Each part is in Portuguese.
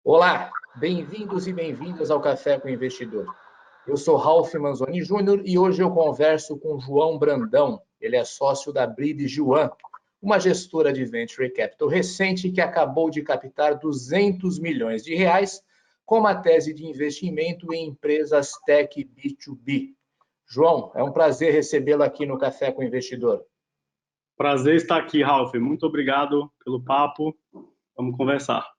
Olá, bem-vindos e bem-vindas ao Café com o Investidor. Eu sou Ralph Manzoni Júnior e hoje eu converso com João Brandão. Ele é sócio da Bride Juan, uma gestora de Venture Capital recente que acabou de captar 200 milhões de reais com uma tese de investimento em empresas tech B2B. João, é um prazer recebê-lo aqui no Café com o Investidor. Prazer estar aqui, Ralph. Muito obrigado pelo papo. Vamos conversar.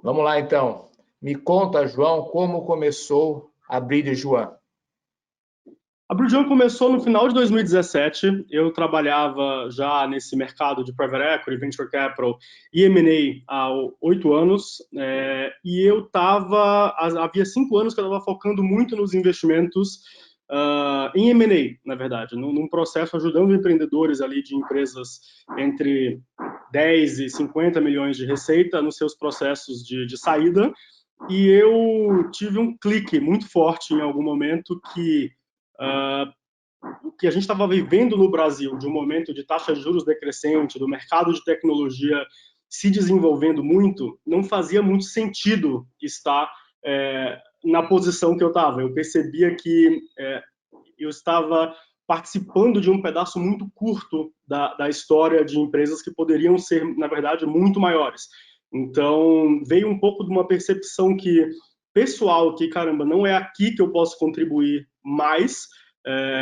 Vamos lá, então. Me conta, João, como começou a Bride Juan. A Bride Juan começou no final de 2017. Eu trabalhava já nesse mercado de Private Equity, Venture Capital e M&A há 8 anos. E havia 5 anos que eu estava focando muito nos investimentos em M&A, na verdade, num processo ajudando empreendedores ali de empresas entre 10 e 50 milhões de receita nos seus processos de saída. E eu tive um clique muito forte em algum momento que o que a gente estava vivendo no Brasil, de um momento de taxa de juros decrescente, do mercado de tecnologia se desenvolvendo muito, não fazia muito sentido estar na posição que eu estava. Eu percebia que eu estava participando de um pedaço muito curto da história de empresas que poderiam ser, na verdade, muito maiores. Então, veio um pouco de uma percepção pessoal que, caramba, não é aqui que eu posso contribuir mais.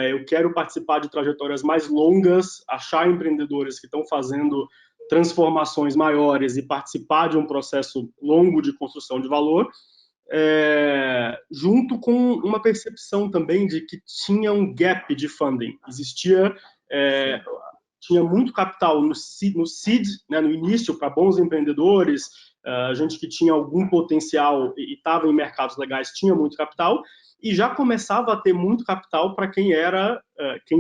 Eu quero participar de trajetórias mais longas, achar empreendedores que estão fazendo transformações maiores e participar de um processo longo de construção de valor, junto com uma percepção também de que tinha um gap de funding. Tinha muito capital no seed, né, no início, para bons empreendedores, gente que tinha algum potencial e estava em mercados legais, tinha muito capital, e já começava a ter muito capital para quem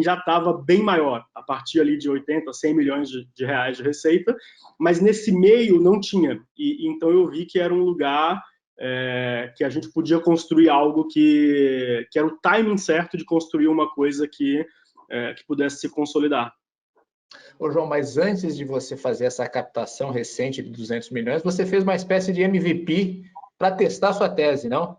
já estava bem maior, a partir ali de 80, 100 milhões de reais de receita, mas nesse meio não tinha. Então eu vi que era um lugar que a gente podia construir algo que era o timing certo de construir uma coisa que pudesse se consolidar. Ô, João, mas antes de você fazer essa captação recente de 200 milhões, você fez uma espécie de MVP para testar sua tese, não?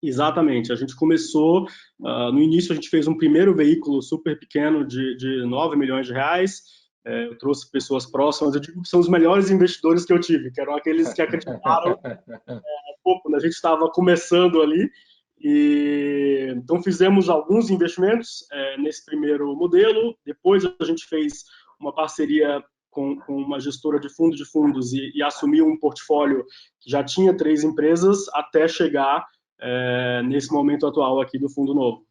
Exatamente. A gente começou, no início a gente fez um primeiro veículo super pequeno de 9 milhões de reais. Eu trouxe pessoas próximas, eu digo que são os melhores investidores que eu tive, que eram aqueles que acreditaram um pouco quando a gente estava começando ali. Então fizemos alguns investimentos nesse primeiro modelo. Depois a gente fez uma parceria com uma gestora de fundos e assumiu um portfólio que já tinha 3 empresas até chegar nesse momento atual aqui do fundo novo.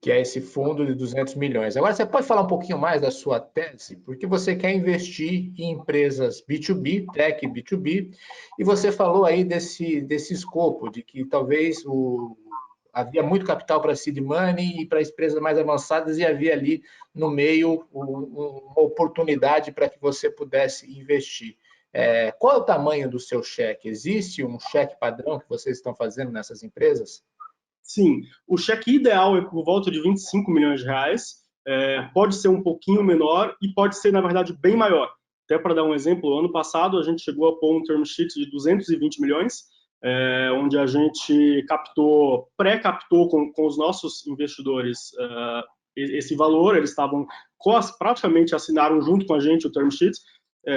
Que é esse fundo de 200 milhões. Agora, você pode falar um pouquinho mais da sua tese? Porque você quer investir em empresas B2B, tech B2B, e você falou aí desse escopo, de que talvez havia muito capital para seed money e para empresas mais avançadas, e havia ali no meio uma oportunidade para que você pudesse investir. Qual é o tamanho do seu cheque? Existe um cheque padrão que vocês estão fazendo nessas empresas? Sim, o cheque ideal é por volta de 25 milhões de reais, pode ser um pouquinho menor e pode ser, na verdade, bem maior. Até para dar um exemplo, ano passado a gente chegou a pôr um term sheet de 220 milhões, onde a gente pré-captou com os nossos investidores esse valor, eles praticamente assinaram junto com a gente o term sheet.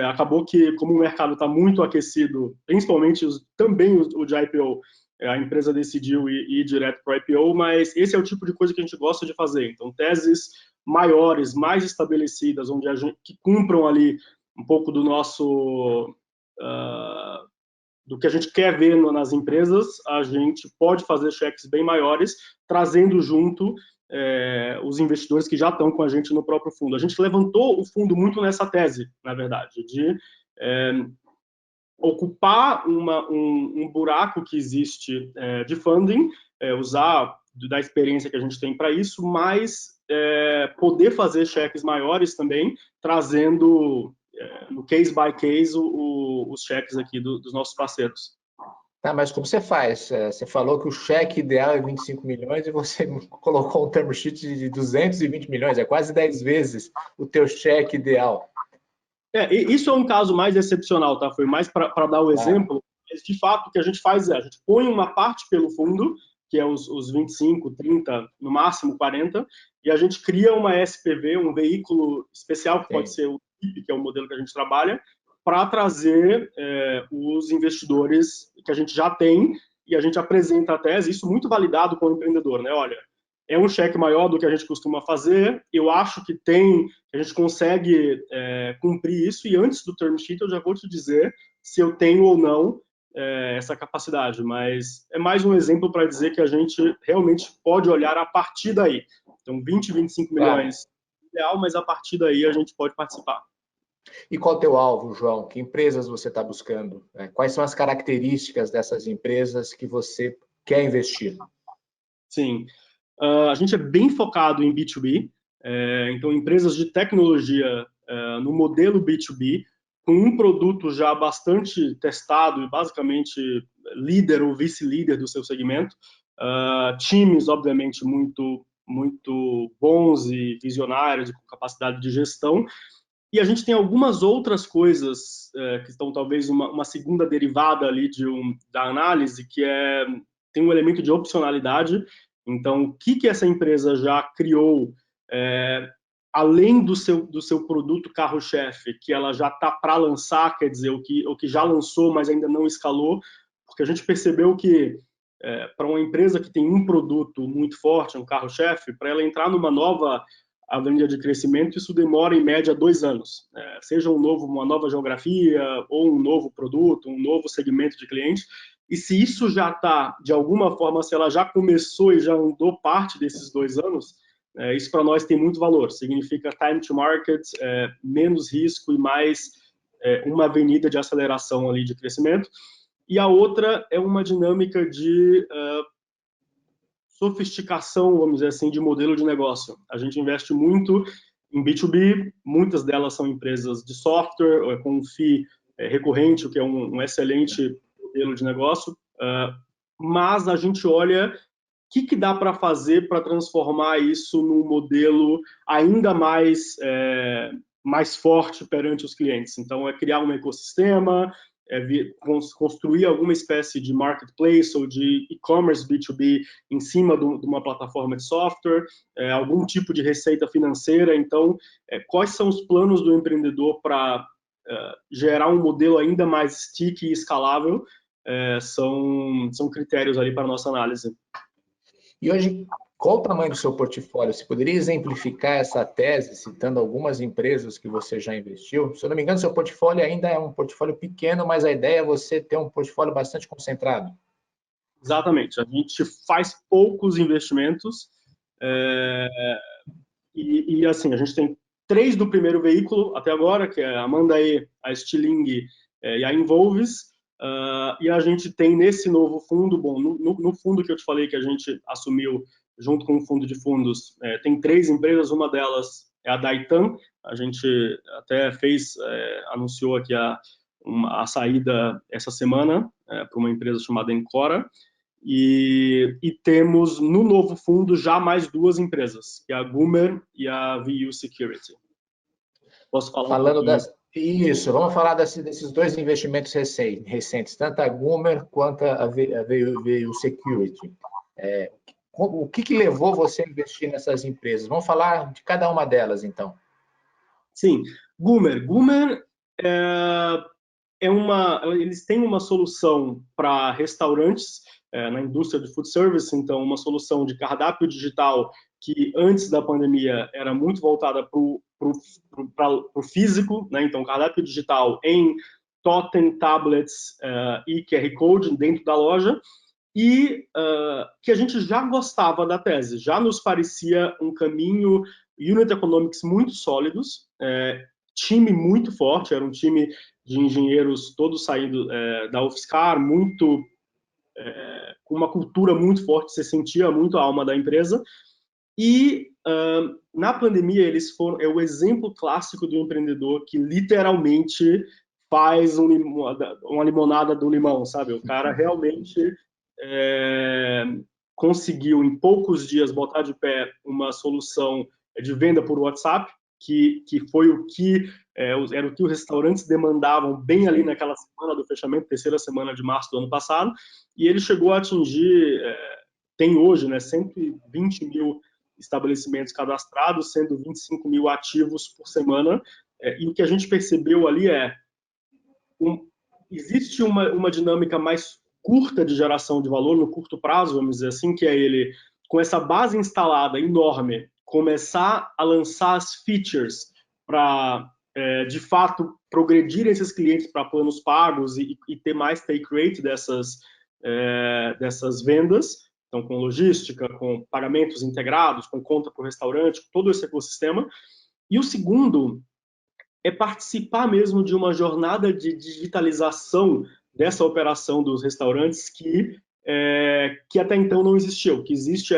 Acabou que, como o mercado está muito aquecido, principalmente também o de IPO, a empresa decidiu ir direto para o IPO, mas esse é o tipo de coisa que a gente gosta de fazer. Então, teses maiores, mais estabelecidas, que cumpram ali um pouco do nosso do que a gente quer ver nas empresas, a gente pode fazer cheques bem maiores, trazendo junto os investidores que já estão com a gente no próprio fundo. A gente levantou o fundo muito nessa tese, na verdade, de ocupar um buraco que existe de funding, usar da experiência que a gente tem para isso, mas poder fazer cheques maiores também, trazendo no case by case os cheques aqui dos nossos parceiros. Tá, mas como você faz? Você falou que o cheque ideal é 25 milhões e você colocou um term sheet de 220 milhões, é quase 10 vezes o teu cheque ideal. Isso é um caso mais excepcional, tá? Foi mais para dar o exemplo, Mas, de fato, o que a gente faz é, a gente põe uma parte pelo fundo, que é os 25, 30, no máximo 40, e a gente cria uma SPV, um veículo especial, que pode Sim. ser o TIP, que é o modelo que a gente trabalha, para trazer os investidores que a gente já tem, e a gente apresenta a tese, isso muito validado com o empreendedor, né? Olha, é um cheque maior do que a gente costuma fazer, eu acho que a gente consegue cumprir isso, e antes do term sheet eu já vou te dizer se eu tenho ou não essa capacidade, mas é mais um exemplo para dizer que a gente realmente pode olhar a partir daí. Então, 20, 25 Claro. milhões ideal, mas a partir daí a gente pode participar. E qual é o teu alvo, João? Que empresas você está buscando? Quais são as características dessas empresas que você quer investir? Sim. A gente é bem focado em B2B, então empresas de tecnologia no modelo B2B, com um produto já bastante testado e basicamente líder ou vice-líder do seu segmento, times, obviamente, muito bons e visionários e com capacidade de gestão, e a gente tem algumas outras coisas que estão talvez uma segunda derivada ali da análise, que tem um elemento de opcionalidade. Então, o que essa empresa já criou, além do seu produto carro-chefe, que ela já está para lançar, quer dizer, o que já lançou, mas ainda não escalou, porque a gente percebeu que para uma empresa que tem um produto muito forte, um carro-chefe, para ela entrar numa nova avenida de crescimento, isso demora em média 2 anos. Seja uma nova geografia, ou um novo produto, um novo segmento de cliente. E se isso já está, de alguma forma, se ela já começou e já andou parte desses 2 anos, isso para nós tem muito valor. Significa time to market, menos risco e mais uma avenida de aceleração ali de crescimento. E a outra é uma dinâmica de sofisticação, vamos dizer assim, de modelo de negócio. A gente investe muito em B2B, muitas delas são empresas de software, com um fee recorrente, o que é um excelente modelo de negócio, mas a gente olha o que dá para fazer para transformar isso num modelo ainda mais forte perante os clientes. Então, é criar um ecossistema, construir alguma espécie de marketplace ou de e-commerce B2B em cima de uma plataforma de software, algum tipo de receita financeira. Então, quais são os planos do empreendedor para gerar um modelo ainda mais sticky e escalável? São critérios ali para a nossa análise. E hoje, qual o tamanho do seu portfólio? Você poderia exemplificar essa tese citando algumas empresas que você já investiu? Se eu não me engano, seu portfólio ainda é um portfólio pequeno, mas a ideia é você ter um portfólio bastante concentrado. Exatamente. A gente faz poucos investimentos e assim, a gente tem 3 do primeiro veículo até agora, que é a Mandae, a Stiling e a Involves. E a gente tem nesse novo fundo, bom, no fundo que eu te falei que a gente assumiu junto com o fundo de fundos, tem 3 empresas, uma delas é a Daitan, a gente até anunciou aqui a saída essa semana para uma empresa chamada Encora, e temos no novo fundo já mais 2 empresas, que é a Gumer e a VU Security. Posso falar um Falando pouquinho? Isso, vamos falar desses dois investimentos recentes, tanto a Gumer quanto a VU Security. O que levou você a investir nessas empresas? Vamos falar de cada uma delas, então. Sim, Gumer. Gumer eles têm uma solução para restaurantes na indústria de food service, então uma solução de cardápio digital que antes da pandemia era muito voltada para o físico, né? Então cardápio digital em totem, tablets e QR Code dentro da loja, e que a gente já gostava da tese, já nos parecia um caminho, unit economics muito sólidos, time muito forte, era um time de engenheiros todos saindo da UFSCar, com uma cultura muito forte, você sentia muito a alma da empresa. E na pandemia eles foram o exemplo clássico do empreendedor que literalmente faz uma limonada do limão, sabe? O cara realmente conseguiu em poucos dias botar de pé uma solução de venda por WhatsApp, que foi o que era o que os restaurantes demandavam bem ali naquela semana do fechamento, terceira semana de março do ano passado, e ele chegou a atingir, tem hoje, né, 120 mil estabelecimentos cadastrados, sendo 25 mil ativos por semana, e o que a gente percebeu ali existe uma dinâmica mais curta de geração de valor, no curto prazo, vamos dizer assim, que é ele, com essa base instalada enorme, começar a lançar as features para, de fato, progredir esses clientes para planos pagos e ter mais take rate dessas vendas, então com logística, com pagamentos integrados, com conta para o restaurante, todo esse ecossistema. E o segundo é participar mesmo de uma jornada de digitalização dessa operação dos restaurantes que até então não existia. O que existe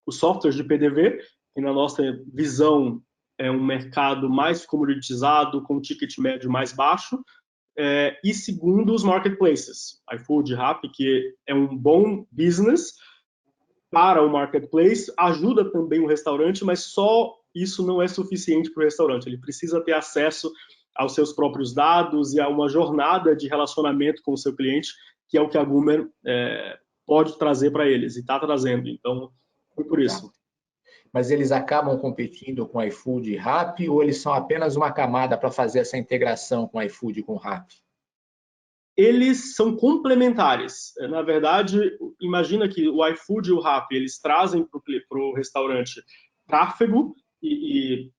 o software de PDV, que na nossa visão é um mercado mais comoditizado, com ticket médio mais baixo, e segundo, os marketplaces, iFood, Rappi, que é um bom business para o marketplace, ajuda também o restaurante, mas só isso não é suficiente para o restaurante. Ele precisa ter acesso aos seus próprios dados e a uma jornada de relacionamento com o seu cliente, que é o que a Goomer pode trazer para eles, e está trazendo. Então, foi por isso. Mas eles acabam competindo com iFood e Rappi, ou eles são apenas uma camada para fazer essa integração com iFood e com Rappi? Eles são complementares. Na verdade, imagina que o iFood e o Rappi, eles trazem para o restaurante tráfego e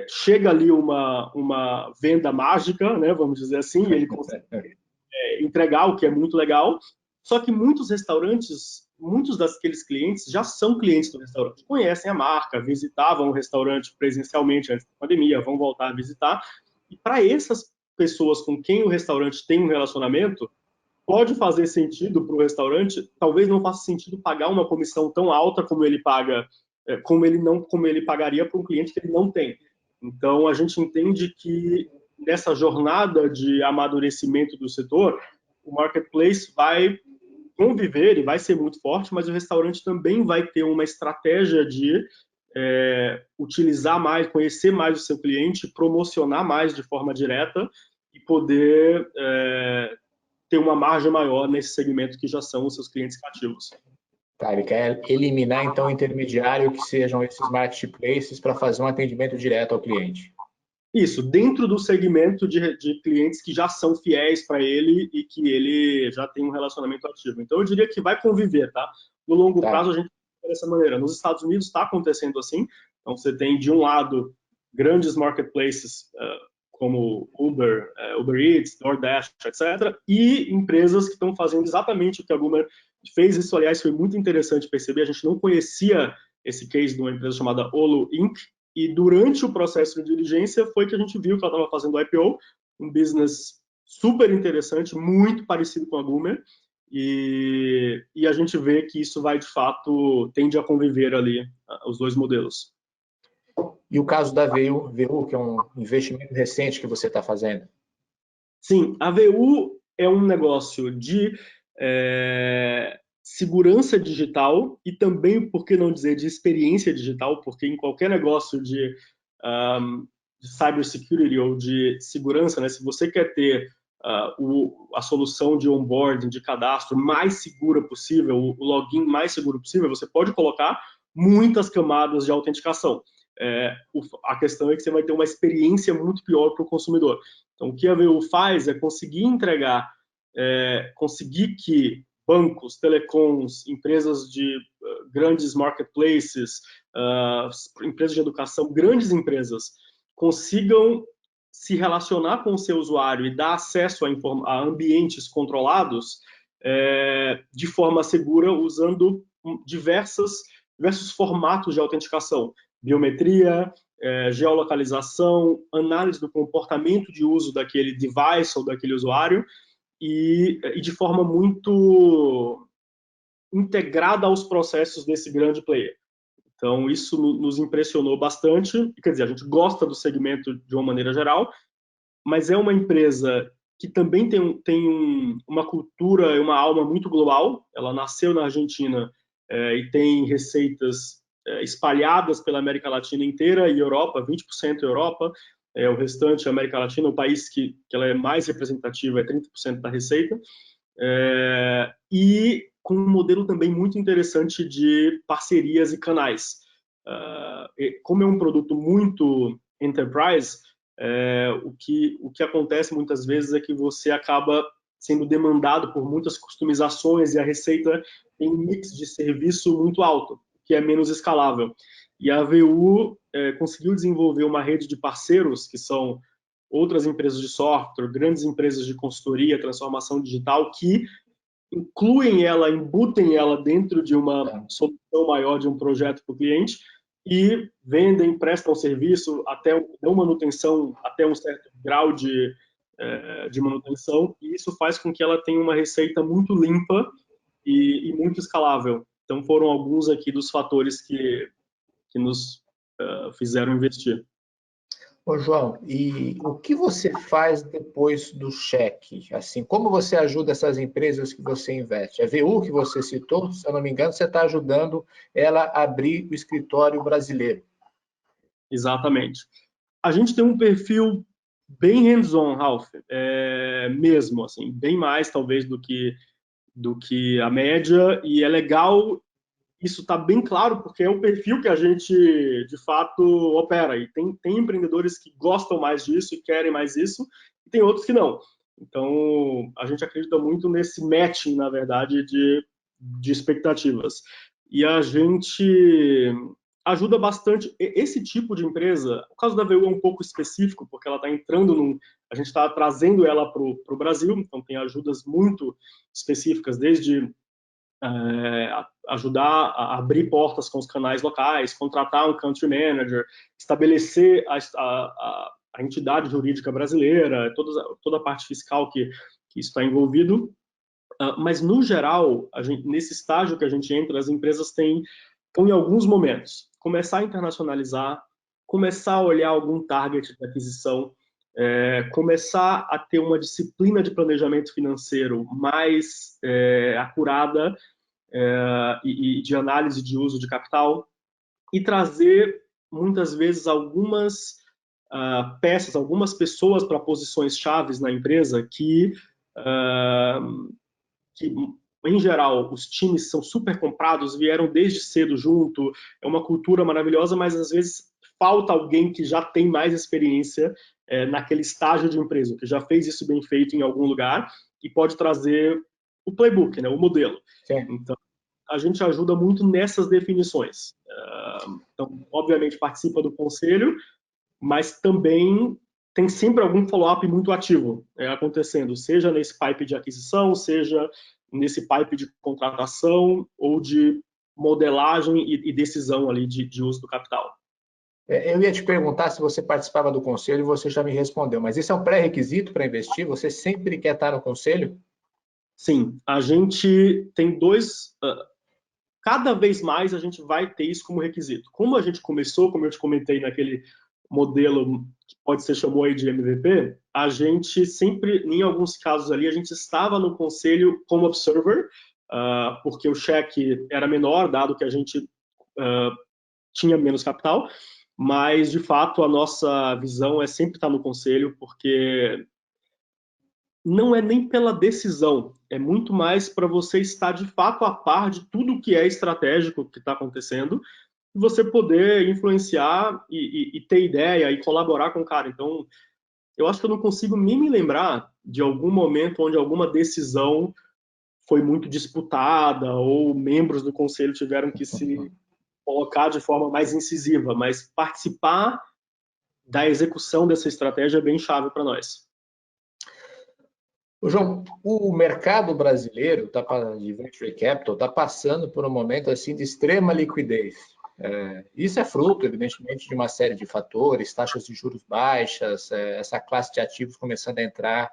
chega ali uma venda mágica, né, vamos dizer assim, e ele consegue entregar, o que é muito legal. Só que muitos restaurantes, muitos daqueles clientes já são clientes do restaurante, conhecem a marca, visitavam o restaurante presencialmente antes da pandemia, vão voltar a visitar. E para essas pessoas com quem o restaurante tem um relacionamento, pode fazer sentido para o restaurante, talvez não faça sentido pagar uma comissão tão alta como ele paga, como ele pagaria para um cliente que ele não tem. Então, a gente entende que nessa jornada de amadurecimento do setor, o marketplace vai conviver e vai ser muito forte, mas o restaurante também vai ter uma estratégia de utilizar mais, conhecer mais o seu cliente, promocionar mais de forma direta e poder ter uma margem maior nesse segmento que já são os seus clientes cativos. Tá, ele quer eliminar, então, o intermediário que sejam esses marketplaces para fazer um atendimento direto ao cliente. Isso, dentro do segmento de clientes que já são fiéis para ele e que ele já tem um relacionamento ativo. Então, eu diria que vai conviver, tá? No longo prazo, a gente vai dessa maneira. Nos Estados Unidos está acontecendo assim. Então, você tem, de um lado, grandes marketplaces como Uber, Uber Eats, DoorDash, etc. E empresas que estão fazendo exatamente o que a Goomer fez. Isso, aliás, foi muito interessante perceber. A gente não conhecia esse case de uma empresa chamada Olo Inc., e durante o processo de diligência foi que a gente viu que ela estava fazendo o IPO, um business super interessante, muito parecido com a Goomer, e a gente vê que isso vai, de fato, tende a conviver ali, os dois modelos. E o caso da VU, que é um investimento recente que você está fazendo? Sim, a VU é um negócio de segurança digital e também, por que não dizer, de experiência digital, porque em qualquer negócio de cybersecurity ou de segurança, né, se você quer ter a solução de onboarding, de cadastro mais segura possível, o login mais seguro possível, você pode colocar muitas camadas de autenticação. A questão é que você vai ter uma experiência muito pior para o consumidor. Então, o que a VU faz é conseguir entregar, conseguir que bancos, telecoms, empresas de grandes marketplaces, empresas de educação, grandes empresas, consigam se relacionar com o seu usuário e dar acesso a ambientes controlados de forma segura, usando diversos formatos de autenticação. Biometria, geolocalização, análise do comportamento de uso daquele device ou daquele usuário, e de forma muito integrada aos processos desse grande player. Então, isso nos impressionou bastante. Quer dizer, a gente gosta do segmento de uma maneira geral, mas é uma empresa que também tem uma cultura e uma alma muito global. Ela nasceu na Argentina e tem receitas espalhadas pela América Latina inteira e Europa, 20% Europa, O restante, a América Latina, o país que ela é mais representativa, é 30% da receita. E com um modelo também muito interessante de parcerias e canais. Como é um produto muito enterprise, o que acontece muitas vezes é que você acaba sendo demandado por muitas customizações e a receita tem um mix de serviço muito alto, que é menos escalável. E a VU conseguiu desenvolver uma rede de parceiros, que são outras empresas de software, grandes empresas de consultoria, transformação digital, que incluem ela, embutem ela dentro de uma solução maior de um projeto para o cliente e vendem, prestam serviço, dão manutenção até um certo grau de manutenção, e isso faz com que ela tenha uma receita muito limpa e muito escalável. Então, foram alguns aqui dos fatores que nos fizeram investir. Ô, João, e o que você faz depois do cheque? Assim, como você ajuda essas empresas que você investe? A VU que você citou, se eu não me engano, você está ajudando ela a abrir o escritório brasileiro. Exatamente. A gente tem um perfil bem hands-on, Ralph, mesmo, assim, bem mais talvez do que a média, e é legal, isso está bem claro, porque é o perfil que a gente, de fato, opera, e tem empreendedores que gostam mais disso e querem mais isso, e tem outros que não. Então, a gente acredita muito nesse matching, na verdade, de expectativas. E a gente ajuda bastante esse tipo de empresa. O caso da VU é um pouco específico, porque ela está entrando a gente está trazendo ela para o Brasil, então tem ajudas muito específicas, desde ajudar a abrir portas com os canais locais, contratar um country manager, estabelecer a entidade jurídica brasileira, toda a parte fiscal que isso está envolvido. Mas, no geral, nesse estágio que a gente entra, as empresas estão em alguns momentos, começar a internacionalizar, começar a olhar algum target de aquisição, começar a ter uma disciplina de planejamento financeiro mais acurada e de análise de uso de capital, e trazer, muitas vezes, algumas peças, algumas pessoas para posições chaves na empresa que em geral, os times são super comprados, vieram desde cedo junto, é uma cultura maravilhosa, mas às vezes falta alguém que já tem mais experiência naquele estágio de empresa, que já fez isso bem feito em algum lugar e pode trazer o playbook, né, o modelo. Sim. Então, a gente ajuda muito nessas definições. Então, obviamente, participa do conselho, mas também tem sempre algum follow-up muito ativo acontecendo, seja nesse pipe de aquisição, seja nesse pipe de contratação ou de modelagem e decisão ali de uso do capital. Eu ia te perguntar se você participava do conselho e você já me respondeu, mas isso é um pré-requisito para investir? Você sempre quer estar no conselho? Sim, a gente tem cada vez mais a gente vai ter isso como requisito. Como a gente começou, como eu te comentei naquele modelo que pode ser chamou aí de MVP, a gente sempre, em alguns casos ali, a gente estava no conselho como observer, porque o cheque era menor, dado que a gente tinha menos capital, mas, de fato, a nossa visão é sempre estar no conselho, porque não é nem pela decisão, é muito mais para você estar de fato a par de tudo que é estratégico que está acontecendo, e você poder influenciar e ter ideia e colaborar com o cara. Então, eu acho que eu não consigo nem me lembrar de algum momento onde alguma decisão foi muito disputada ou membros do conselho tiveram que se colocar de forma mais incisiva, mas participar da execução dessa estratégia é bem chave para nós. João, o mercado brasileiro de venture capital está passando por um momento assim de extrema liquidez. Isso é fruto, evidentemente, de uma série de fatores, taxas de juros baixas, essa classe de ativos começando a entrar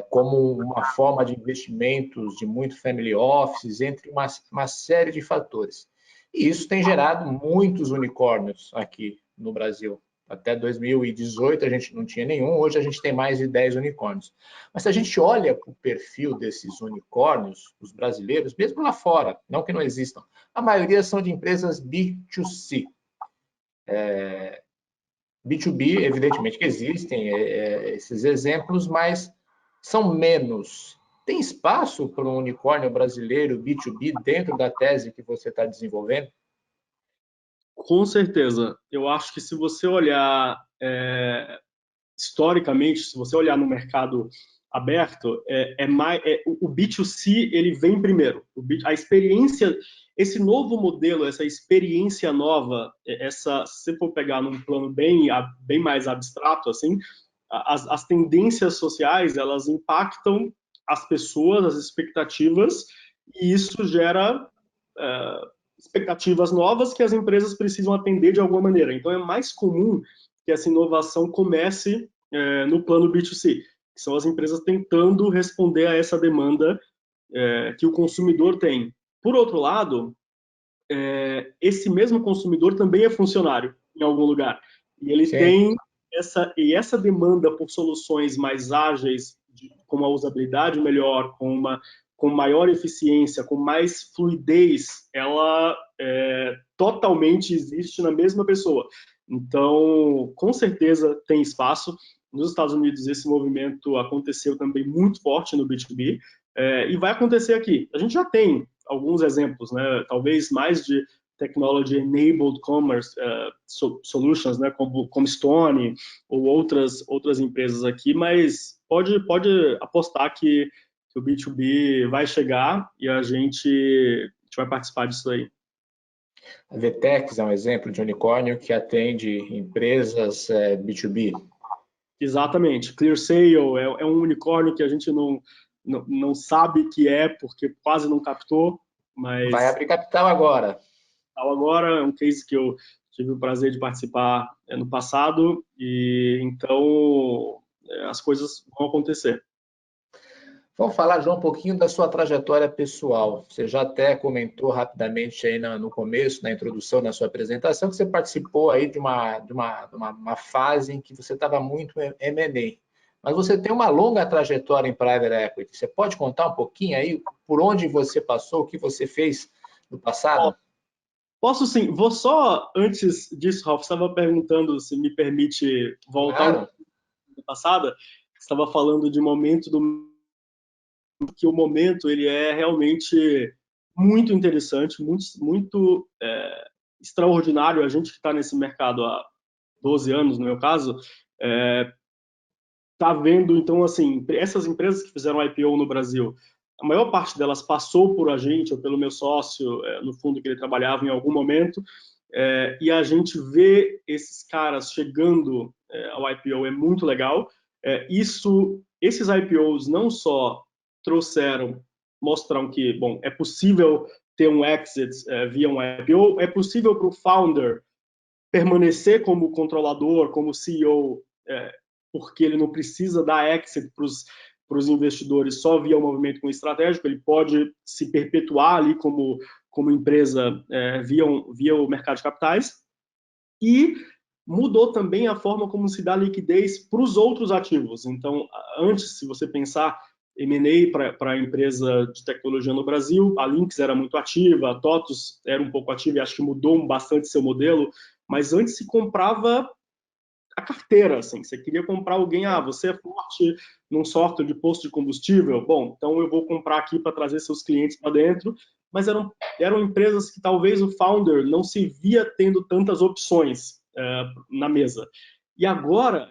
como uma forma de investimentos de muito family offices, entre uma série de fatores. E isso tem gerado muitos unicórnios aqui no Brasil. Até 2018 a gente não tinha nenhum, hoje a gente tem mais de 10 unicórnios. Mas se a gente olha para o perfil desses unicórnios, os brasileiros, mesmo lá fora, não que não existam, a maioria são de empresas B2C. B2B, evidentemente que existem esses exemplos, mas são menos. Tem espaço para um unicórnio brasileiro B2B dentro da tese que você está desenvolvendo? Com certeza. Eu acho que se você olhar historicamente, se você olhar no mercado aberto, o B2C ele vem primeiro. A experiência, esse novo modelo, essa experiência nova, se você for pegar num plano bem mais abstrato, assim, as tendências sociais, elas impactam as pessoas, as expectativas, e isso gera expectativas novas que as empresas precisam atender de alguma maneira. Então, é mais comum que essa inovação comece no plano B2C, que são as empresas tentando responder a essa demanda que o consumidor tem. Por outro lado, esse mesmo consumidor também é funcionário em algum lugar. E ele Sim. tem essa demanda por soluções mais ágeis, com uma usabilidade melhor, com maior eficiência, com mais fluidez, ela totalmente existe na mesma pessoa. Então, com certeza tem espaço. Nos Estados Unidos, esse movimento aconteceu também muito forte no B2B, e vai acontecer aqui. A gente já tem alguns exemplos, né? Talvez mais de Technology Enabled Commerce Solutions, né? Como Stone ou outras empresas aqui, mas pode apostar que o B2B vai chegar e a gente vai participar disso aí. A Vtex é um exemplo de unicórnio que atende empresas B2B. Exatamente. ClearSale é um unicórnio que a gente não sabe que porque quase não captou, Vai mas abrir capital agora. agora é um case que eu tive o prazer de participar no passado, e então as coisas vão acontecer. Vamos falar, João, um pouquinho da sua trajetória pessoal. Você já até comentou rapidamente aí no começo, na introdução, na sua apresentação, que você participou aí de uma fase em que você estava muito em M&A. Mas você tem uma longa trajetória em Private Equity. Você pode contar um pouquinho aí por onde você passou, o que você fez no passado? Posso sim. Vou só, antes disso, Ralf, estava perguntando se me permite voltar um Claro. pouco da passada. Estava falando de momento que o momento ele é realmente muito interessante, muito extraordinário. A gente que está nesse mercado há 12 anos, no meu caso, está vendo, então, assim, essas empresas que fizeram IPO no Brasil, a maior parte delas passou por a gente, ou pelo meu sócio, no fundo que ele trabalhava em algum momento, e a gente vê esses caras chegando ao IPO é muito legal. Esses IPOs não só mostraram que, bom, é possível ter um exit via um IPO, é possível para o founder permanecer como controlador, como CEO, porque ele não precisa dar exit para os investidores só via o movimento com estratégico, ele pode se perpetuar ali como empresa via o mercado de capitais. E mudou também a forma como se dá liquidez para os outros ativos. Então, antes, se você pensar M&A para a empresa de tecnologia no Brasil, a Lynx era muito ativa, a TOTUS era um pouco ativa e acho que mudou bastante seu modelo, mas antes se comprava a carteira, assim, você queria comprar alguém, você é forte num software de posto de combustível, bom, então eu vou comprar aqui para trazer seus clientes para dentro, mas eram empresas que talvez o founder não se via tendo tantas opções na mesa. E agora,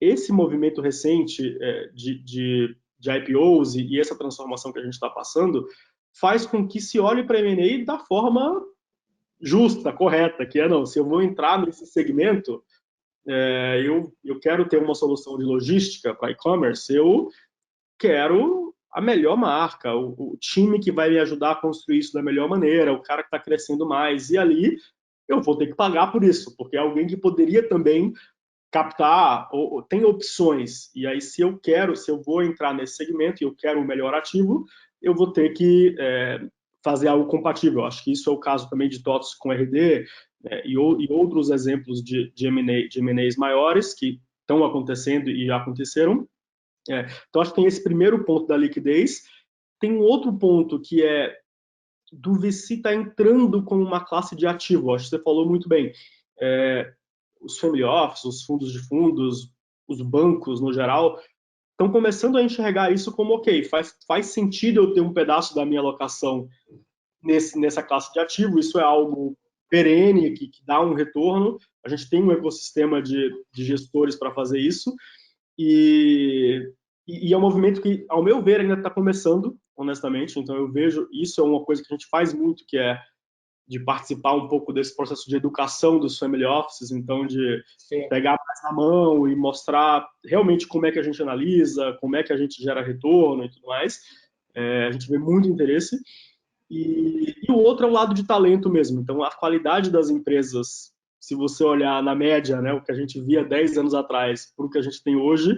esse movimento recente de IPOs e essa transformação que a gente está passando faz com que se olhe para M&A da forma justa, correta, que não, se eu vou entrar nesse segmento, eu quero ter uma solução de logística para e-commerce, eu quero a melhor marca, o time que vai me ajudar a construir isso da melhor maneira, o cara que está crescendo mais, e ali eu vou ter que pagar por isso, porque é alguém que poderia também captar, ou tem opções, e aí se eu vou entrar nesse segmento e eu quero um melhor ativo, eu vou ter que fazer algo compatível. Acho que isso é o caso também de TOTS com RD, e outros exemplos de M&As maiores que estão acontecendo e já aconteceram. Então, acho que tem esse primeiro ponto da liquidez. Tem um outro ponto que é do VC está entrando como uma classe de ativo. Acho que você falou muito bem. os family office, os fundos de fundos, os bancos no geral, estão começando a enxergar isso como, ok, faz sentido eu ter um pedaço da minha alocação nessa classe de ativo, isso é algo perene, que dá um retorno, a gente tem um ecossistema de gestores para fazer isso, e é um movimento que, ao meu ver, ainda está começando, honestamente, então eu vejo, isso é uma coisa que a gente faz muito, que é de participar um pouco desse processo de educação dos family offices, então de Sim. pegar mais na mão e mostrar realmente como é que a gente analisa, como é que a gente gera retorno e tudo mais. A gente vê muito interesse. E o outro é o lado de talento mesmo. Então, a qualidade das empresas, se você olhar na média, né, o que a gente via 10 anos atrás para o que a gente tem hoje,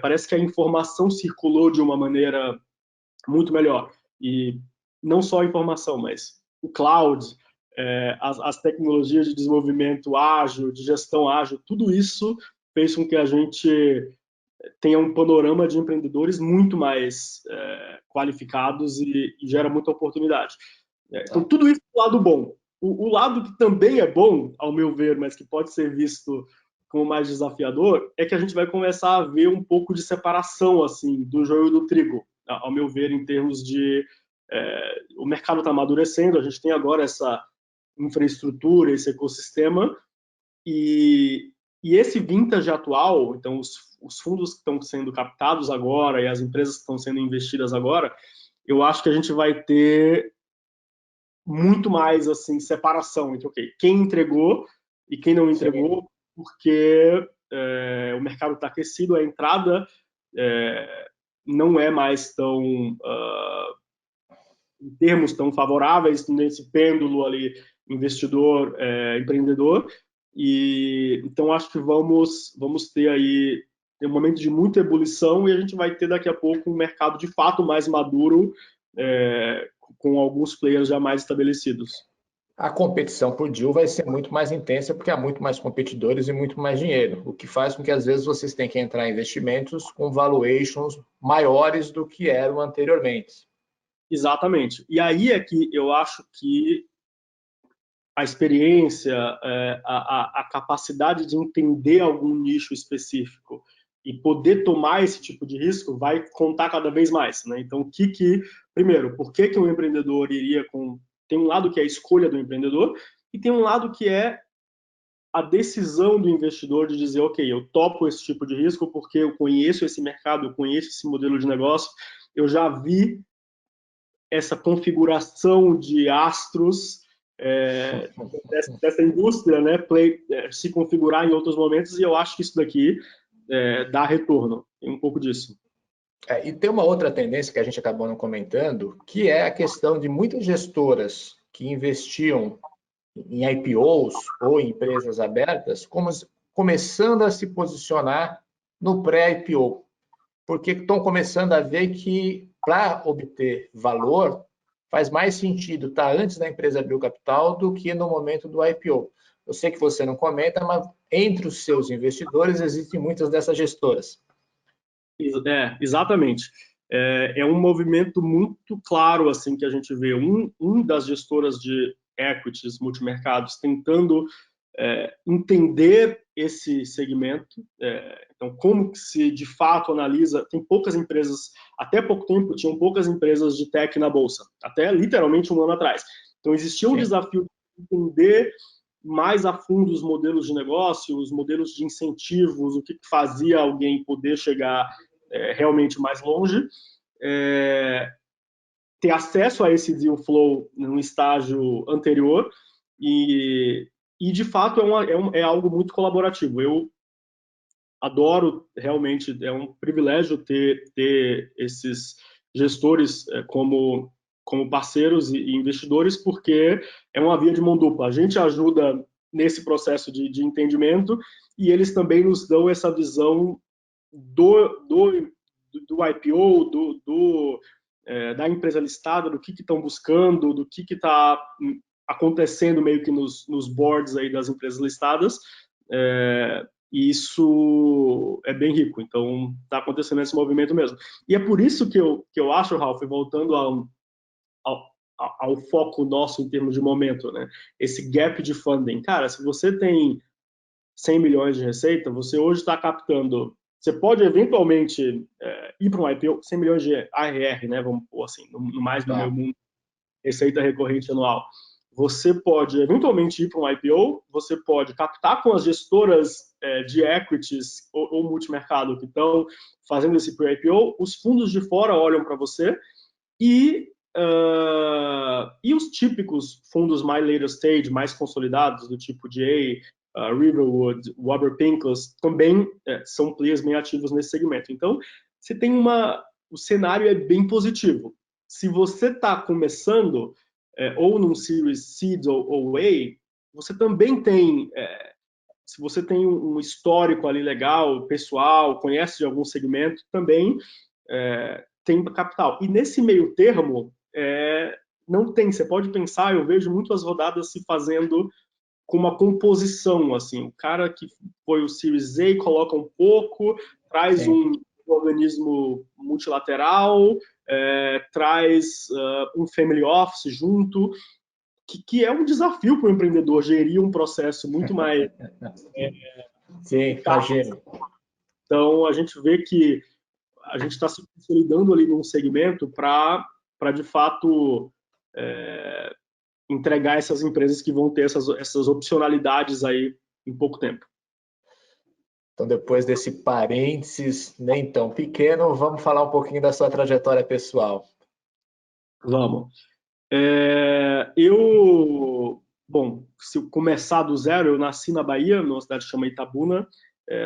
parece que a informação circulou de uma maneira muito melhor. E não só a informação, mas o cloud, as tecnologias de desenvolvimento ágil, de gestão ágil, tudo isso fez com que a gente tenha um panorama de empreendedores muito mais qualificados e gera muita oportunidade. Então, tudo isso é o lado bom. O lado que também é bom, ao meu ver, mas que pode ser visto como mais desafiador, é que a gente vai começar a ver um pouco de separação assim do joio do trigo, ao meu ver, em termos de o mercado está amadurecendo, a gente tem agora essa infraestrutura, esse ecossistema, e esse vintage atual, então os fundos que estão sendo captados agora e as empresas que estão sendo investidas agora, eu acho que a gente vai ter muito mais assim separação entre quem entregou e quem não entregou, sim, porque o mercado está aquecido, a entrada não é mais tão em termos tão favoráveis nesse pêndulo ali investidor empreendedor, e então acho que vamos ter aí um momento de muita ebulição, e a gente vai ter daqui a pouco um mercado de fato mais maduro, com alguns players já mais estabelecidos. A competição por deal vai ser muito mais intensa porque há muito mais competidores e muito mais dinheiro, o que faz com que às vezes vocês tenham que entrar em investimentos com valuations maiores do que eram anteriormente. Exatamente. E aí é que eu acho que a experiência, a capacidade de entender algum nicho específico e poder tomar esse tipo de risco vai contar cada vez mais, né? Então, primeiro, por que um empreendedor iria com... Tem um lado que é a escolha do empreendedor e tem um lado que é a decisão do investidor de dizer, ok, eu topo esse tipo de risco porque eu conheço esse mercado, eu conheço esse modelo de negócio, eu já vi essa configuração de astros dessa indústria, né, se configurar em outros momentos, e eu acho que isso daqui dá retorno, tem um pouco disso. E tem uma outra tendência que a gente acabou não comentando, que é a questão de muitas gestoras que investiam em IPOs ou em empresas abertas, começando a se posicionar no pré-IPO, porque estão começando a ver que para obter valor faz mais sentido estar antes da empresa abrir o capital do que no momento do IPO. Eu sei que você não comenta, mas entre os seus investidores existem muitas dessas gestoras. Exatamente. É um movimento muito claro assim que a gente vê. Um das gestoras de equities multimercados tentando entender esse segmento. Então, como que se de fato analisa? Tem poucas empresas, até pouco tempo, tinham poucas empresas de tech na bolsa, até literalmente um ano atrás. Então, existia um desafio de entender mais a fundo os modelos de negócio, os modelos de incentivos, o que fazia alguém poder chegar realmente mais longe, ter acesso a esse deal flow num estágio anterior e de fato é algo muito colaborativo. Eu adoro, realmente, é um privilégio ter esses gestores como parceiros e investidores, porque é uma via de mão dupla. A gente ajuda nesse processo de entendimento e eles também nos dão essa visão do IPO, da empresa listada, do que estão buscando, do que está acontecendo meio que nos boards aí das empresas listadas, e isso é bem rico. Então, está acontecendo esse movimento mesmo. E é por isso que eu acho, Ralph, voltando ao foco nosso em termos de momento, né? Esse gap de funding. Cara, se você tem 100 milhões de receita, você hoje está captando, você pode eventualmente ir para um IPO, 100 milhões de ARR, né, vamos pôr assim, no mais no meu mundo, receita recorrente anual. Você pode eventualmente ir para um IPO, você pode captar com as gestoras de equities ou multimercado que estão fazendo esse pre-IPO, os fundos de fora olham para você e os típicos fundos mais later stage, mais consolidados, do tipo Jay, Riverwood, Warburg Pincus, também são players bem ativos nesse segmento. Então, você tem o cenário é bem positivo. Se você está começando, ou num Series Seed ou A, você também tem, se você tem um histórico ali legal, pessoal, conhece de algum segmento, também tem capital. E nesse meio termo, não tem. Você pode pensar, eu vejo muitas rodadas se fazendo com uma composição, assim, o cara que foi o Series A coloca um pouco, traz um organismo multilateral, traz um family office junto, que é um desafio para o empreendedor gerir um processo muito mais Sim, imagino. Então, a gente vê que a gente está se consolidando ali num segmento para de fato, entregar essas empresas que vão ter essas opcionalidades aí em pouco tempo. Então, depois desse parênteses nem tão pequeno, vamos falar um pouquinho da sua trajetória pessoal. Vamos. Bom, se eu começar do zero, eu nasci na Bahia, numa cidade chamada Itabuna,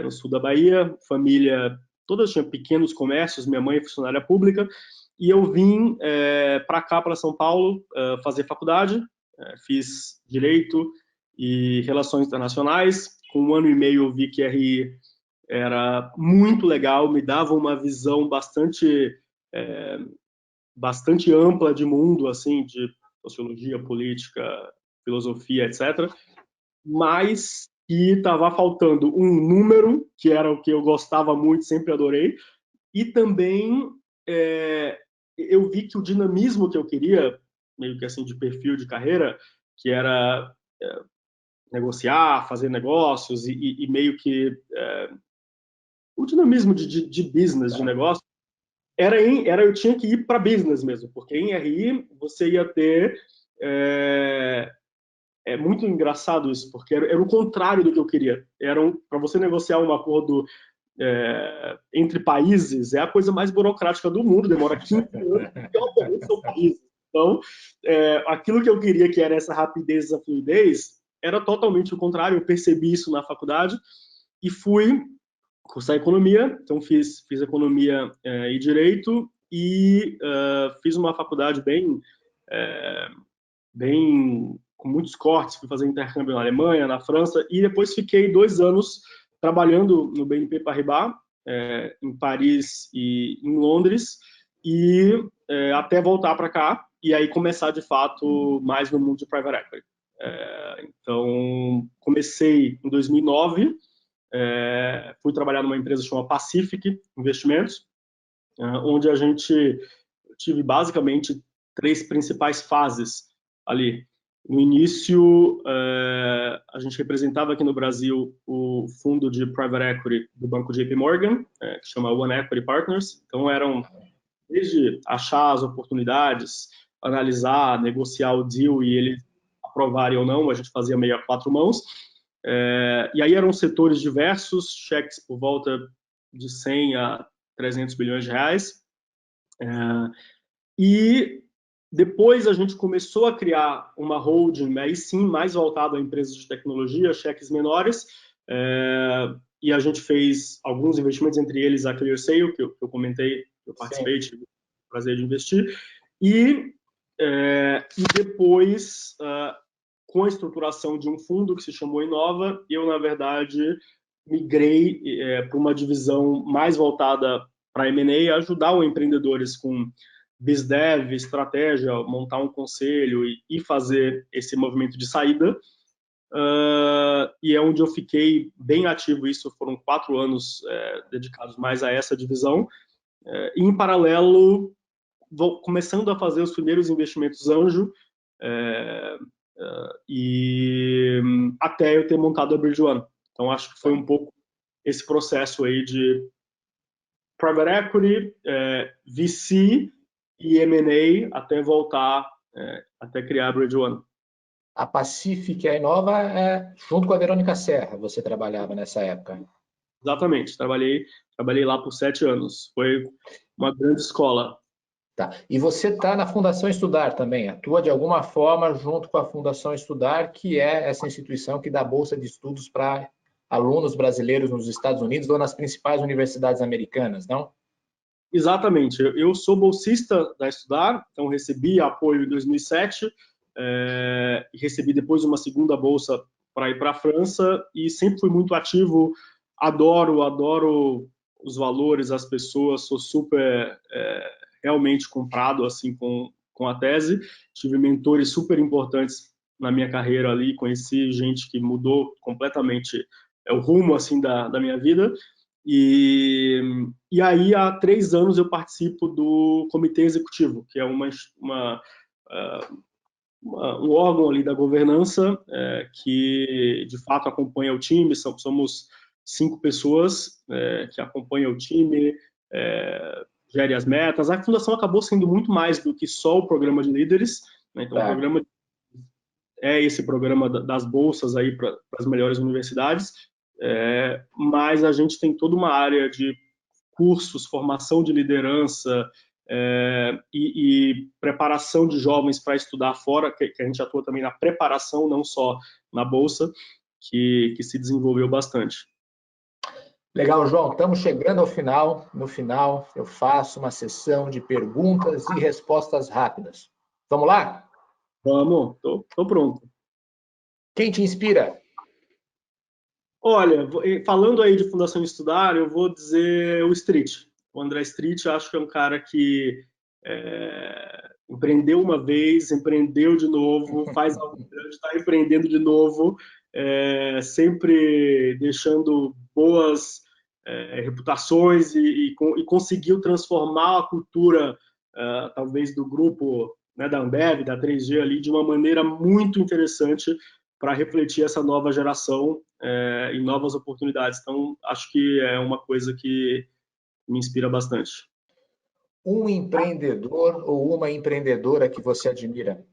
no sul da Bahia, família, todas tinham pequenos comércios, minha mãe é funcionária pública, e eu vim para cá, para São Paulo, fazer faculdade, fiz Direito e Relações Internacionais, com 1 ano e meio eu vi que RI era muito legal, me dava uma visão bastante ampla de mundo, assim, de sociologia, política, filosofia, etc. Mas que estava faltando um número, que era o que eu gostava muito, sempre adorei, e também eu vi que o dinamismo que eu queria, meio que assim de perfil de carreira, que era negociar, fazer negócios e meio que o dinamismo de business, de negócio, eu tinha que ir para business mesmo, porque em RI você ia ter muito engraçado isso, porque era o contrário do que eu queria. Para você negociar um acordo entre países, é a coisa mais burocrática do mundo, demora 15 anos, porque obviamente são países. Então, aquilo que eu queria, que era essa rapidez, essa fluidez, era totalmente o contrário. Eu percebi isso na faculdade e fui cursar economia. Então, fiz economia e direito e fiz uma faculdade bem com muitos cortes, fui fazer intercâmbio na Alemanha, na França, e depois fiquei 2 anos trabalhando no BNP Paribas, em Paris e em Londres, e até voltar para cá, e aí começar, de fato, mais no mundo de private equity. Então, comecei em 2009, fui trabalhar numa empresa chamada Pacific Investimentos, onde a gente tive basicamente 3 principais fases ali. No início, a gente representava aqui no Brasil o fundo de private equity do banco JP Morgan, que chama One Equity Partners. Então, eram desde achar as oportunidades, analisar, negociar o deal e eles aprovarem ou não, a gente fazia meio a 4 mãos. E aí eram setores diversos, cheques por volta de 100 a 300 bilhões de reais. E depois a gente começou a criar uma holding, aí sim, mais voltada a empresas de tecnologia, cheques menores, e a gente fez alguns investimentos, entre eles a ClearSale, que eu comentei, que eu participei, tive o prazer de investir, e depois, com a estruturação de um fundo que se chamou Inova, eu, na verdade, migrei para uma divisão mais voltada para M&A, ajudar os empreendedores com BizDev, estratégia, montar um conselho e fazer esse movimento de saída. E é onde eu fiquei bem ativo. Isso foram 4 anos dedicados mais a essa divisão. E, em paralelo, começando a fazer os primeiros investimentos anjo, e até eu ter montado a Bridge One Então, acho que foi um pouco esse processo aí de private equity, VC e M&A até voltar, até criar a Bridge One. A Pacific, a Inova, junto com a Verônica Serra, você trabalhava nessa época. Exatamente, trabalhei lá por 7 anos. Foi uma grande escola. Tá. E você está na Fundação Estudar também, atua de alguma forma junto com a Fundação Estudar, que é essa instituição que dá bolsa de estudos para alunos brasileiros nos Estados Unidos ou nas principais universidades americanas, não? Exatamente. Eu sou bolsista da Estudar, então recebi apoio em 2007, e recebi depois uma segunda bolsa para ir para a França e sempre fui muito ativo. Adoro os valores, as pessoas, sou super realmente comprado assim com a tese. Tive mentores super importantes na minha carreira ali, conheci gente que mudou completamente o rumo assim da minha vida. E aí, há 3 anos, eu participo do Comitê Executivo, que é um órgão ali da governança que, de fato, acompanha o time. Somos 5 pessoas que acompanham o time, gere as metas. A fundação acabou sendo muito mais do que só o programa de líderes, né? Então, o programa é esse programa das bolsas aí para as melhores universidades, mas a gente tem toda uma área de cursos, formação de liderança e preparação de jovens para estudar fora, que a gente atua também na preparação, não só na bolsa, que se desenvolveu bastante. Legal, João. Estamos chegando ao final. No final, eu faço uma sessão de perguntas e respostas rápidas. Vamos lá? Vamos, tô pronto. Quem te inspira? Olha, falando aí de Fundação Estudar, eu vou dizer o Street. O André Street, eu acho que é um cara que empreendeu uma vez, empreendeu de novo, faz algo grande, está empreendendo de novo, sempre deixando boas reputações e conseguiu transformar a cultura, talvez, do grupo, né, da Ambev, da 3G ali, de uma maneira muito interessante para refletir essa nova geração em novas oportunidades. Então, acho que é uma coisa que me inspira bastante. Um empreendedor ou uma empreendedora que você admira?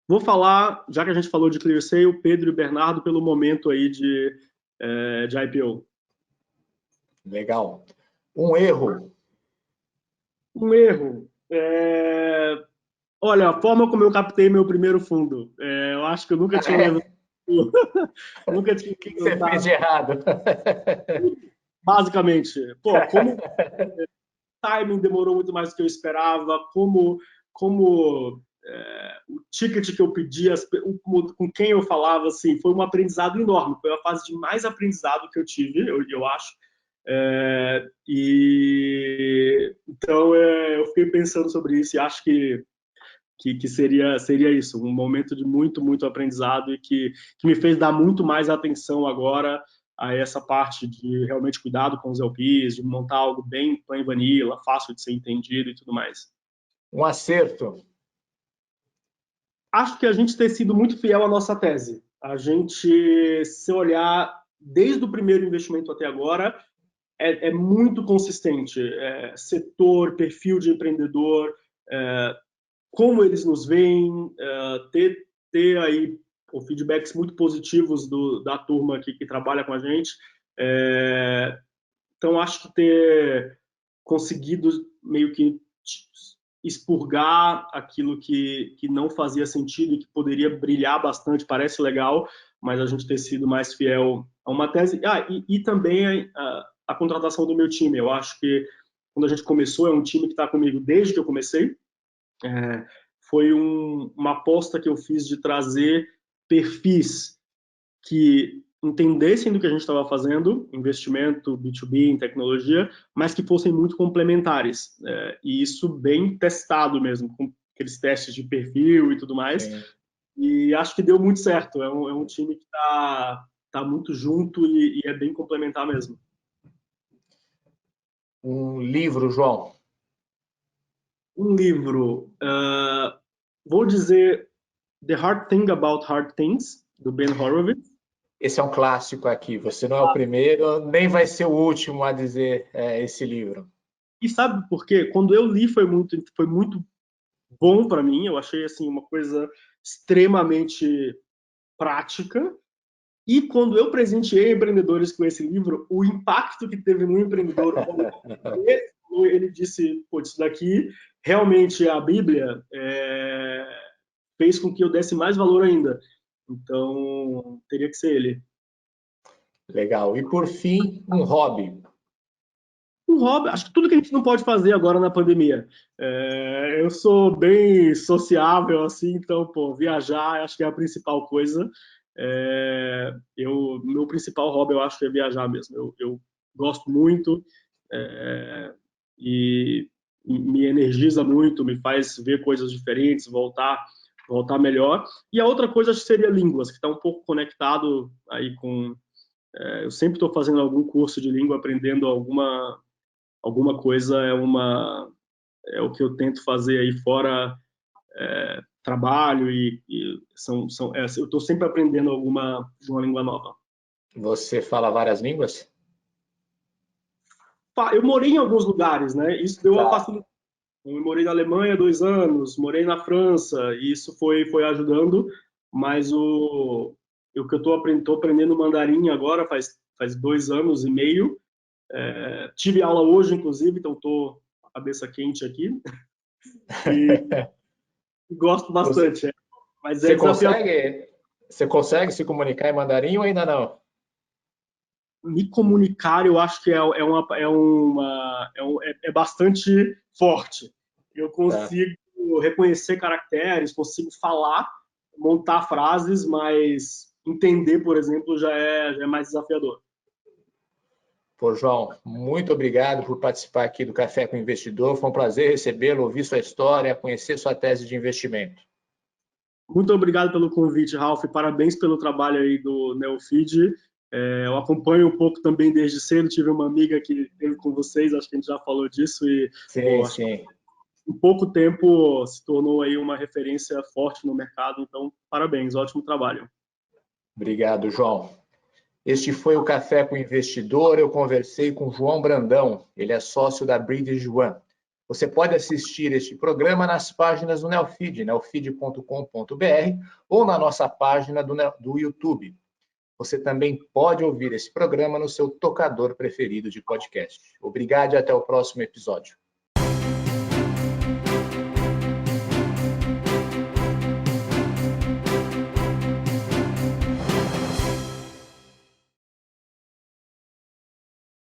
Vou falar, já que a gente falou de ClearSale, Pedro e Bernardo, pelo momento aí de IPO. Legal. Um erro? Um erro. Olha, a forma como eu captei meu primeiro fundo. Eu acho que eu nunca tinha levantado. Nunca tinha O que você fez de errado? Basicamente, como o timing demorou muito mais do que eu esperava, como o ticket que eu pedi, com quem eu falava, assim, foi um aprendizado enorme. Foi a fase de mais aprendizado que eu tive, eu acho. Então, eu fiquei pensando sobre isso e acho que seria isso, um momento de muito aprendizado e que me fez dar muito mais atenção agora a essa parte de realmente cuidado com os LPs, de montar algo bem plain vanilla, fácil de ser entendido e tudo mais. Um acerto? Acho que a gente tem sido muito fiel à nossa tese. A gente, se olhar desde o primeiro investimento até agora, é muito consistente. Setor, perfil de empreendedor, como eles nos veem, ter aí feedbacks muito positivos da turma que trabalha com a gente. Então, acho que ter conseguido meio que expurgar aquilo que não fazia sentido e que poderia brilhar bastante, parece legal, mas a gente ter sido mais fiel a uma tese. E também a contratação do meu time. Eu acho que quando a gente começou, é um time que está comigo desde que eu comecei. Foi uma aposta que eu fiz de trazer perfis que entendessem do que a gente estava fazendo, investimento, B2B, em tecnologia, mas que fossem muito complementares. E isso bem testado mesmo, com aqueles testes de perfil e tudo mais. Sim. E acho que deu muito certo. É um time que está muito junto e é bem complementar mesmo. Um livro, João? Um livro. Vou dizer The Hard Thing About Hard Things, do Ben Horowitz. Esse é um clássico aqui. Você não é o primeiro, nem vai ser o último a dizer esse livro. E sabe por quê? Quando eu li foi muito bom para mim. Eu achei assim uma coisa extremamente prática. E quando eu presenteei empreendedores com esse livro, o impacto que teve no empreendedor, ele disse: pô, isso daqui realmente a Bíblia fez com que eu desse mais valor ainda. Então, teria que ser ele. Legal. E por fim, um hobby. Um hobby, acho que tudo que a gente não pode fazer agora na pandemia. Eu sou bem sociável, assim, então, pô, viajar acho que é a principal coisa. Meu principal hobby eu acho que é viajar mesmo. Eu gosto muito e me energiza muito, me faz ver coisas diferentes, voltar melhor. E a outra coisa acho que seria línguas, que está um pouco conectado aí com. Eu sempre estou fazendo algum curso de língua, aprendendo alguma coisa é o que eu tento fazer aí fora trabalho eu estou sempre aprendendo uma língua nova. Você fala várias línguas? Eu morei em alguns lugares, né? Isso deu uma Tá. facilidade. Eu morei na Alemanha 2 anos, morei na França, e isso foi ajudando, mas o que eu estou aprendendo mandarim agora faz 2 anos e meio. Tive aula hoje, inclusive, então estou com a cabeça quente aqui e gosto Você, bastante. Mas é você desafiador. consegue, você consegue se comunicar em mandarim ou ainda não? Me comunicar, eu acho que é bastante forte. Eu Tá. consigo reconhecer caracteres, consigo falar, montar frases, mas entender, por exemplo, já é mais desafiador. Pô, João, muito obrigado por participar aqui do Café com o Investidor. Foi um prazer recebê-lo, ouvir sua história, conhecer sua tese de investimento. Muito obrigado pelo convite, Ralph. Parabéns pelo trabalho aí do Neofeed. Eu acompanho um pouco também desde cedo. Tive uma amiga que teve com vocês, acho que a gente já falou disso, e Sim, pô, acho sim. em pouco tempo se tornou aí uma referência forte no mercado. Então, parabéns, ótimo trabalho. Obrigado, João. Este foi o Café com o Investidor. Eu conversei com João Brandão. Ele é sócio da Bridge One. Você pode assistir este programa nas páginas do Neofeed, neofeed.com.br, ou na nossa página do YouTube. Você também pode ouvir esse programa no seu tocador preferido de podcast. Obrigado e até o próximo episódio.